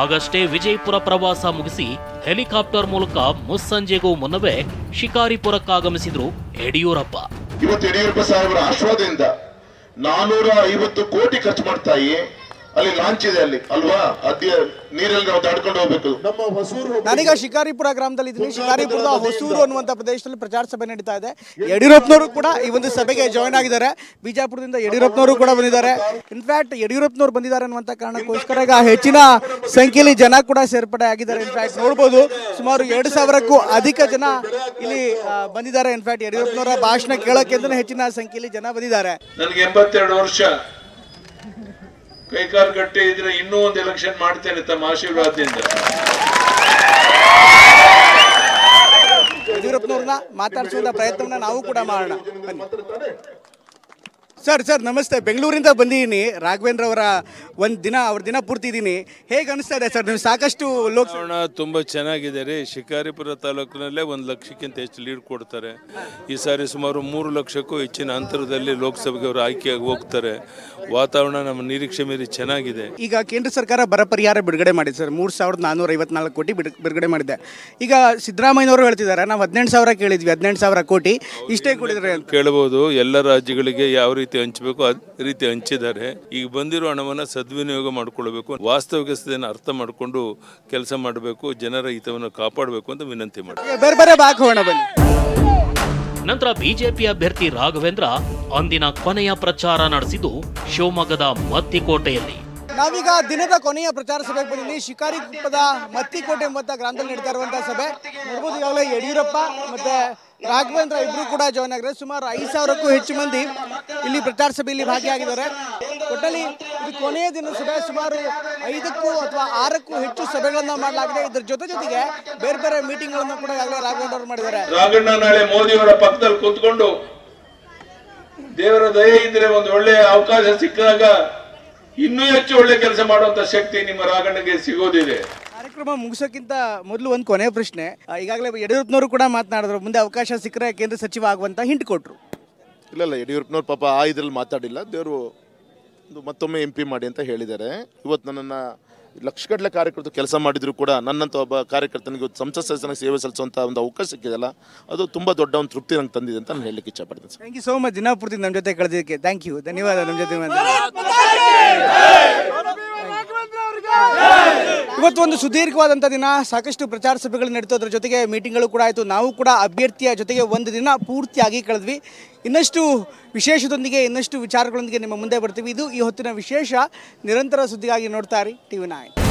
ಆಗಷ್ಟೇ ವಿಜಯಪುರ ಪ್ರವಾಸ ಮುಗಿಸಿ ಹೆಲಿಕಾಪ್ಟರ್ ಮೂಲಕ ಮುಸ್ಸಂಜೆಗೂ ಮುನ್ನವೇ ಶಿಕಾರಿಪುರಕ್ಕಾಗಮಿಸಿದ್ರು ಯಡಿಯೂರಪ್ಪ. ಇವತ್ತು ಯಡಿಯೂರಪ್ಪ ಸಾಹೇಬರ ಆಶ್ವಾದದಿಂದ 450 ಕೋಟಿ ಖರ್ಚು ಮಾಡ್ತಾಯಿ ಅಲ್ಲಿ ಲಾಂಚ್ ಇದೆ ಅಲ್ಲಿ ಅಲ್ವಾ, ಅದೇ ನೀರಲ್ಲಿ ನಾವು ದಾಡ್ಕೊಂಡು ಹೋಗ್ಬೇಕು. ನಮ್ಮ ಹೊಸೂರು, ನಾನೀಗ ಶಿಕಾರಿಪುರ ಗ್ರಾಮದಲ್ಲಿ ಇದ್ದೀನಿ. ಶಿಕಾರಿಪುರದ ಹೊಸೂರು ಅನ್ನುವಂಥ ಪ್ರದೇಶದಲ್ಲಿ ಪ್ರಚಾರ ಸಭೆ ನಡೀತಾ ಇದೆ. ಯಡಿಯೂರಪ್ಪನವರು ಕೂಡ ಈ ಒಂದು ಸಭೆಗೆ ಜಾಯ್ನ್ ಆಗಿದ್ದಾರೆ. ಬಿಜಾಪುರದಿಂದ ಯಡಿಯೂರಪ್ಪನವರು ಕೂಡ ಬಂದಿದ್ದಾರೆ. ಇನ್ಫ್ಯಾಕ್ಟ್ ಯಡಿಯೂರಪ್ಪನವರು ಬಂದಿದ್ದಾರೆ ಅನ್ನುವಂಥ ಕಾರಣಕ್ಕೋಸ್ಕರ ಈಗ ಹೆಚ್ಚಿನ ಸಂಖ್ಯೆಯಲ್ಲಿ ಜನ ಕೂಡ ಸೇರ್ಪಡೆ ಆಗಿದ್ದಾರೆ. ಇನ್ಫ್ಯಾಕ್ಟ್ ನೋಡ್ಬೋದು ಸುಮಾರು 2000ಕ್ಕೂ ಅಧಿಕ ಜನ ಇಲ್ಲಿ ಬಂದಿದ್ದಾರೆ. ಇನ್ಫ್ಯಾಕ್ಟ್ ಯಡಿಯೂರಪ್ಪನವರ ಭಾಷಣ ಕೇಳೋಕೆ ಅಂತಲೇ ಹೆಚ್ಚಿನ ಸಂಖ್ಯೆಯಲ್ಲಿ ಜನ ಬಂದಿದ್ದಾರೆ. ನನಗೆ 82 ವರ್ಷ, ಕೈಕಾಲು ಗಟ್ಟಿ ಇದ್ರೆ ಇನ್ನೂ ಒಂದು ಎಲೆಕ್ಷನ್ ಮಾಡ್ತೇನೆ ತಮ್ಮ ಆಶೀರ್ವಾದದಿಂದ. ಯಡಿಯೂರಪ್ಪನವ್ರನ್ನ ಮಾತಾಡಿಸುವಂತ ಪ್ರಯತ್ನವನ್ನ ನಾವು ಕೂಡ ಮಾಡೋಣ. ಸರ್ ನಮಸ್ತೆ. ಬೆಂಗಳೂರಿಂದ ಬಂದಿದ್ದೀನಿ. ರಾಘವೇಂದ್ರ ಅವರ ಅವ್ರ ದಿನ ಪೂರ್ತಿ ಇದ್ದೀನಿ. ಹೇಗೆ ಅನಿಸ್ತಾ ಇದೆ ಸರ್? ನೀವು ಸಾಕಷ್ಟು ಲೋಕಸಭಾ ತುಂಬಾ ಚೆನ್ನಾಗಿದೆ ರೀ. ಶಿಕಾರಿಪುರ ತಾಲೂಕಿನಲ್ಲೇ 1 ಲಕ್ಷಕ್ಕಿಂತ ಹೆಚ್ಚು ಲೀಡ್ ಕೊಡ್ತಾರೆ. ಈ ಸಾರಿ ಸುಮಾರು 3 ಲಕ್ಷಕ್ಕೂ ಹೆಚ್ಚಿನ ಅಂತರದಲ್ಲಿ ಲೋಕಸಭೆಗೆ ಅವರು ಆಯ್ಕೆಯಾಗಿ ಹೋಗ್ತಾರೆ. ವಾತಾವರಣ ನಮ್ಮ ನಿರೀಕ್ಷೆ ಮೀರಿ ಚೆನ್ನಾಗಿದೆ. ಈಗ ಕೇಂದ್ರ ಸರ್ಕಾರ ಬರ ಪರಿಹಾರ ಬಿಡುಗಡೆ ಮಾಡಿದೆ ಸರ್. 3454 ಕೋಟಿ ಬಿಡುಗಡೆ ಮಾಡಿದೆ. ಈಗ ಸಿದ್ದರಾಮಯ್ಯನವರು ಹೇಳ್ತಿದ್ದಾರೆ ನಾವು 18,000 ಕೇಳಿದ್ವಿ, 18,000 ಕೋಟಿ ಇಷ್ಟೇ ಕೊಡಿದ್ರೆ ಅಂತ. ಕೇಳಬಹುದು. ಎಲ್ಲ ರಾಜ್ಯಗಳಿಗೆ ಯಾವ ರೀತಿ ಹಂಚಬೇಕು ಅದೇ ರೀತಿ ಹಂಚಿದ್ದಾರೆ. ಈಗ ಬಂದಿರೋ ಹಣವನ್ನು ಸದ್ವಿನಿಯೋಗ ಮಾಡಿಕೊಳ್ಬೇಕು, ವಾಸ್ತವಿಕತೆಯನ್ನು ಅರ್ಥ ಮಾಡಿಕೊಂಡು ಕೆಲಸ ಮಾಡಬೇಕು, ಜನರ ಹಿತವನ್ನು ಕಾಪಾಡಬೇಕು ಅಂತ ವಿನಂತಿ ಮಾಡಿ ಬೇರೆ ಭಾಗ ಹೋಗೋಣ ಬನ್ನಿ. ನಂತರ ಬಿಜೆಪಿ ಅಭ್ಯರ್ಥಿ ರಾಘವೇಂದ್ರ ಅಂದಿನ ಕೊನೆಯ ಪ್ರಚಾರ ನಡೆಸಿದ್ದು ಶಿವಮೊಗ್ಗದ ಮತ್ತಿಕೋಟೆಯಲ್ಲಿ. ನಾವೀಗ ದಿನದ ಕೊನೆಯ ಪ್ರಚಾರ ಸಭೆಗೆ ಬಂದಿದ್ದೀವಿ. ಶಿಕಾರಿಪುರದ ಮತ್ತಿಕೋಟೆ ಎಂಬಂತ ಗ್ರಾಮದಲ್ಲಿ ನಡೀತಾ ಇರುವಂತಹ ಸಭೆ ನೋಡ್ಬೋದು. ಈಗಾಗಲೇ ಯಡಿಯೂರಪ್ಪ ಮತ್ತೆ ರಾಘವೇಂದ್ರ ಇಬ್ರು ಕೂಡ ಜಾಯ್ನ್ ಆಗಿದ್ದಾರೆ. ಸುಮಾರು 5,000ಕ್ಕೂ ಹೆಚ್ಚು ಮಂದಿ ಇಲ್ಲಿ ಪ್ರಚಾರ ಸಭೆಯಲ್ಲಿ ಭಾಗಿಯಾಗಿದ್ದಾರೆ. ಒಟ್ಟಲ್ಲಿ ಇದು ಕೊನೆಯ ದಿನ ಸಭೆ. ಸುಮಾರು 5ಕ್ಕೂ ಅಥವಾ 6ಕ್ಕೂ ಹೆಚ್ಚು ಸಭೆಗಳನ್ನ ಮಾಡಲಾಗಿದೆ. ಇದ್ರ ಜೊತೆಗೆ ಬೇರೆ ಮೀಟಿಂಗ್ಗಳನ್ನು ಕೂಡ ಈಗಾಗಲೇ ರಾಘವೇಂದ್ರ ಅವರು ಮಾಡಿದ್ದಾರೆ. ರಾಘಣ್ಣ ನಾಳೆ ಮೋದಿಯವರ ಪಕ್ಕದಲ್ಲಿ ಕೂತ್ಕೊಂಡು ದೇವರ ದಯೆ ಇದ್ರೆ ಒಂದು ಒಳ್ಳೆಯ ಅವಕಾಶ ಸಿಕ್ಕಾಗ ಇನ್ನೂ ಹೆಚ್ಚು ಒಳ್ಳೆ ಕೆಲಸ ಮಾಡುವಂತ ಶಕ್ತಿ ನಿಮ್ಮ ರಾಘಣ್ಣಗೆ ಸಿಗೋದಿದೆ. ಕಾರ್ಯಕ್ರಮ ಮುಗಿಸೋಕ್ಕಿಂತ ಮೊದಲು ಒಂದು ಕೊನೆಯ ಪ್ರಶ್ನೆ. ಈಗಾಗಲೇ ಯಡಿಯೂರಪ್ಪನವರು ಕೂಡ ಮಾತನಾಡಿದ್ರು, ಮುಂದೆ ಅವಕಾಶ ಸಿಕ್ಕರೆ ಕೇಂದ್ರ ಸಚಿವ ಆಗುವಂತ ಹಿಂಟ್ ಕೊಟ್ರು. ಇಲ್ಲ ಯಡಿಯೂರಪ್ಪನವ್ರು ಪಾಪ ಇದ್ರಲ್ಲಿ ಮಾತಾಡಿಲ್ಲ. ದೇವರು ಮತ್ತೊಮ್ಮೆ MP ಮಾಡಿ ಅಂತ ಹೇಳಿದ್ದಾರೆ. ಇವತ್ತು ನನ್ನನ್ನು ಲಕ್ಷಗಟ್ಟಲೆ ಕಾರ್ಯಕರ್ತರು ಕೆಲಸ ಮಾಡಿದ್ರು ಕೂಡ ನನ್ನಂತ ಒಬ್ಬ ಕಾರ್ಯಕರ್ತನಿಗೆ ಸಂಸತ್ ಸದಸ್ಯನಿಗೆ ಸೇವೆ ಸಲ್ಲಿಸುವಂಥ ಒಂದು ಅವಕಾಶ ಸಿಕ್ಕಿದೆಯಲ್ಲ, ಅದು ತುಂಬ ದೊಡ್ಡ ಒಂದು ತೃಪ್ತಿ ನಂಗೆ ತಂದಿದೆ ಅಂತ ನಾನು ಹೇಳಲಿಕ್ಕೆ ಇಷ್ಟಪಡ್ತೀನಿ sir. Thank you so much. ದಿನ ಪೂರ್ತಿ ನಮ್ಮ ಜೊತೆ ಕಳೆದಿದ್ದಕ್ಕೆ ಥ್ಯಾಂಕ್ ಯು. ಧನ್ಯವಾದ ನಮ್ಮ ಜೊತೆ. ಇವತ್ತು ಒಂದು ಸುದೀರ್ಘವಾದಂಥ ದಿನ. ಸಾಕಷ್ಟು ಪ್ರಚಾರ ಸಭೆಗಳು ನಡೀತು, ಅದರ ಜೊತೆಗೆ ಮೀಟಿಂಗ್ಗಳು ಕೂಡ ಆಯಿತು. ನಾವು ಕೂಡ ಅಭ್ಯರ್ಥಿಯ ಜೊತೆಗೆ ಒಂದು ದಿನ ಪೂರ್ತಿಯಾಗಿ ಕಳೆದ್ವಿ. ಇನ್ನಷ್ಟು ವಿಶೇಷದೊಂದಿಗೆ ಇನ್ನಷ್ಟು ವಿಚಾರಗಳೊಂದಿಗೆ ನಿಮ್ಮ ಮುಂದೆ ಬರ್ತೀವಿ. ಇದು ಈ ಹೊತ್ತಿನ ವಿಶೇಷ. ನಿರಂತರ ಸುದ್ದಿಗಾಗಿ ನೋಡ್ತಾ ಇರಿ TV9.